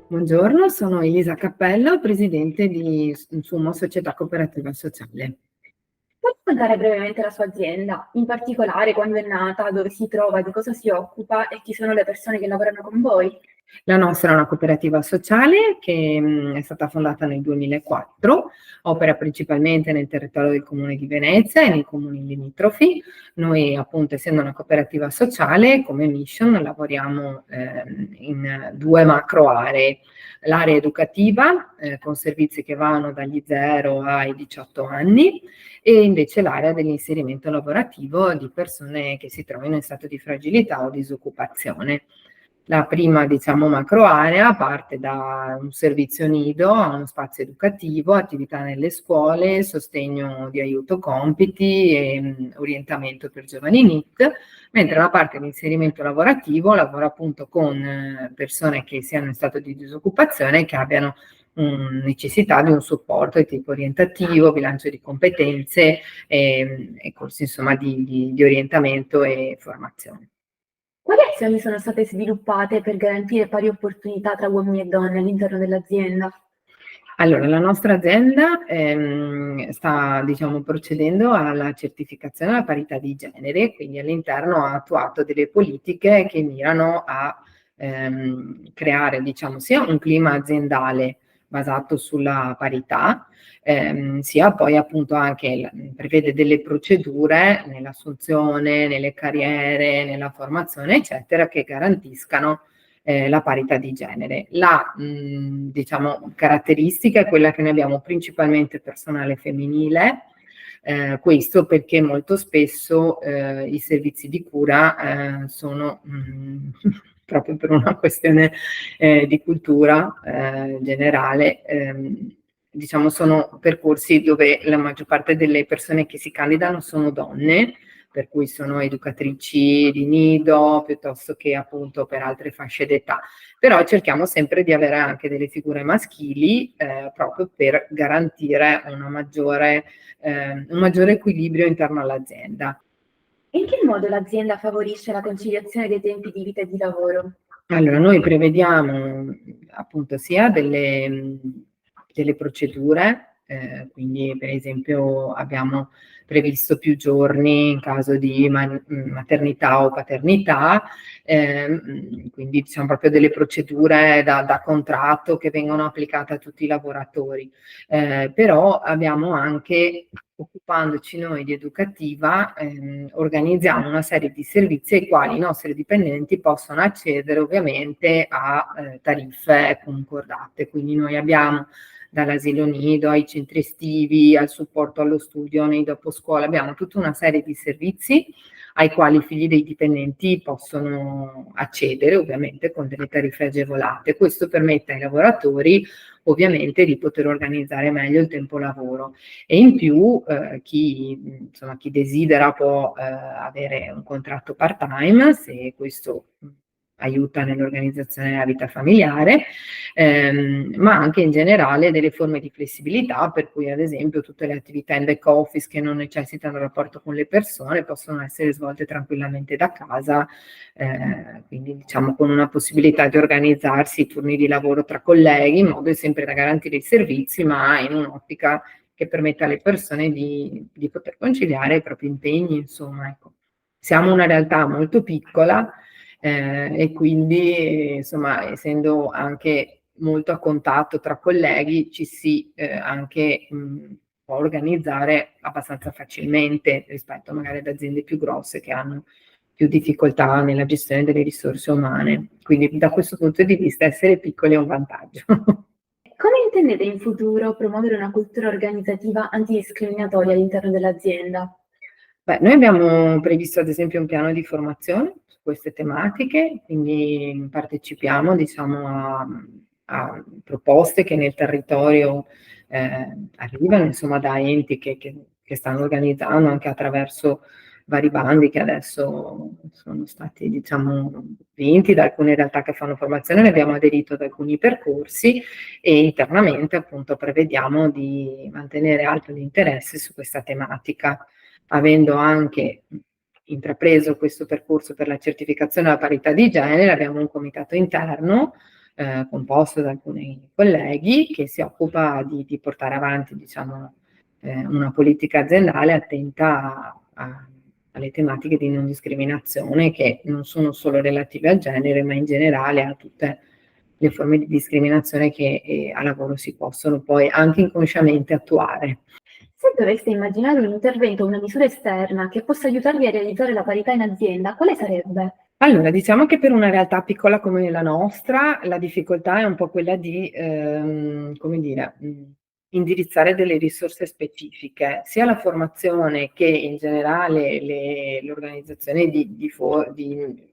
Buongiorno, sono Elisa Cappello, presidente di Sumo Società Cooperativa Sociale. Puoi raccontare brevemente la sua azienda, in particolare quando è nata, dove si trova, di cosa si occupa e chi sono le persone che lavorano con voi? La nostra è una cooperativa sociale che è stata fondata nel 2004, opera principalmente nel territorio del Comune di Venezia e nei comuni limitrofi. Noi, appunto, essendo una cooperativa sociale, come mission lavoriamo in due macro aree. L'area educativa, con servizi che vanno dagli 0 ai 18 anni, e invece l'area dell'inserimento lavorativo di persone che si trovano in stato di fragilità o disoccupazione. La prima, diciamo, macro area parte da un servizio nido a uno spazio educativo, attività nelle scuole, sostegno di aiuto compiti e orientamento per giovani NEET, mentre la parte di inserimento lavorativo lavora appunto con persone che siano in stato di disoccupazione e che abbiano necessità di un supporto di tipo orientativo, bilancio di competenze e corsi insomma di orientamento e formazione. Quali azioni sono state sviluppate per garantire pari opportunità tra uomini e donne all'interno dell'azienda? Allora, la nostra azienda sta, diciamo, procedendo alla certificazione alla parità di genere, quindi all'interno ha attuato delle politiche che mirano a creare, diciamo, sia un clima aziendale basato sulla parità, sia poi appunto anche prevede delle procedure nell'assunzione, nelle carriere, nella formazione, eccetera, che garantiscano la parità di genere. La diciamo, caratteristica è quella che noi abbiamo principalmente personale femminile, questo perché molto spesso i servizi di cura sono proprio per una questione di cultura generale, diciamo sono percorsi dove la maggior parte delle persone che si candidano sono donne, per cui sono educatrici di nido piuttosto che appunto per altre fasce d'età. Però cerchiamo sempre di avere anche delle figure maschili proprio per garantire un maggiore equilibrio interno all'azienda. In che modo l'azienda favorisce la conciliazione dei tempi di vita e di lavoro? Allora, noi prevediamo appunto sia delle procedure, quindi per esempio abbiamo previsto più giorni in caso di maternità o paternità, quindi diciamo proprio delle procedure da contratto che vengono applicate a tutti i lavoratori. Però abbiamo anche, occupandoci noi di educativa, organizziamo una serie di servizi ai quali i nostri dipendenti possono accedere ovviamente a tariffe concordate. Quindi noi abbiamo dall'asilo nido ai centri estivi, al supporto allo studio nei doposcuola, abbiamo tutta una serie di servizi ai quali i figli dei dipendenti possono accedere, ovviamente con delle tariffe agevolate. Questo permette ai lavoratori ovviamente di poter organizzare meglio il tempo lavoro e in più chi desidera può avere un contratto part-time se questo aiuta nell'organizzazione della vita familiare, ma anche in generale delle forme di flessibilità, per cui ad esempio tutte le attività in back office che non necessitano rapporto con le persone possono essere svolte tranquillamente da casa, quindi diciamo con una possibilità di organizzarsi i turni di lavoro tra colleghi in modo sempre da garantire i servizi, ma in un'ottica che permetta alle persone di poter conciliare i propri impegni, insomma, ecco. Siamo una realtà molto piccola e quindi, insomma, essendo anche molto a contatto tra colleghi, ci si anche può organizzare abbastanza facilmente rispetto magari ad aziende più grosse che hanno più difficoltà nella gestione delle risorse umane. Quindi da questo punto di vista essere piccoli è un vantaggio. Come intendete in futuro promuovere una cultura organizzativa antidiscriminatoria all'interno dell'azienda? Beh, noi abbiamo previsto ad esempio un piano di formazione su queste tematiche, quindi partecipiamo diciamo, a proposte che nel territorio arrivano insomma, da enti che stanno organizzando anche attraverso vari bandi che adesso sono stati diciamo, vinti da alcune realtà che fanno formazione, ne abbiamo aderito ad alcuni percorsi e internamente appunto prevediamo di mantenere alto l'interesse su questa tematica, avendo anche intrapreso questo percorso per la certificazione alla parità di genere, abbiamo un comitato interno composto da alcuni colleghi, che si occupa di portare avanti, diciamo, una politica aziendale attenta alle tematiche di non discriminazione, che non sono solo relative al genere, ma in generale a tutte le forme di discriminazione che a lavoro si possono poi anche inconsciamente attuare. Se doveste immaginare un intervento o una misura esterna che possa aiutarvi a realizzare la parità in azienda, quale sarebbe? Allora, diciamo che per una realtà piccola come la nostra, la difficoltà è un po' quella di, come dire, indirizzare delle risorse specifiche, sia la formazione che in generale l'organizzazione di non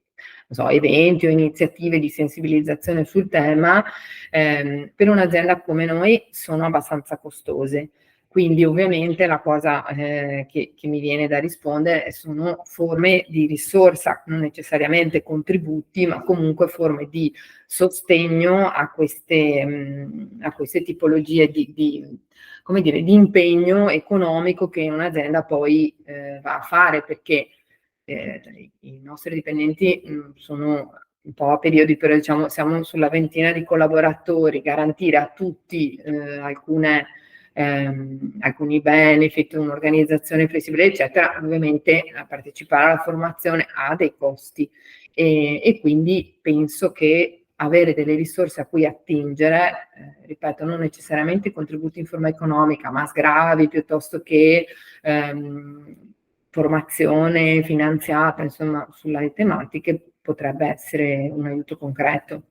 so, eventi o iniziative di sensibilizzazione sul tema, per un'azienda come noi sono abbastanza costose. Quindi ovviamente la cosa che mi viene da rispondere sono forme di risorsa, non necessariamente contributi, ma comunque forme di sostegno a queste tipologie come dire, di impegno economico che un'azienda poi va a fare, perché i nostri dipendenti sono un po' a periodi, però diciamo siamo sulla ventina di collaboratori, garantire a tutti alcuni benefit, un'organizzazione flessibile, eccetera, ovviamente partecipare alla formazione ha dei costi e quindi penso che avere delle risorse a cui attingere, ripeto, non necessariamente contributi in forma economica, ma sgravi piuttosto che formazione finanziata, insomma, sulle tematiche potrebbe essere un aiuto concreto.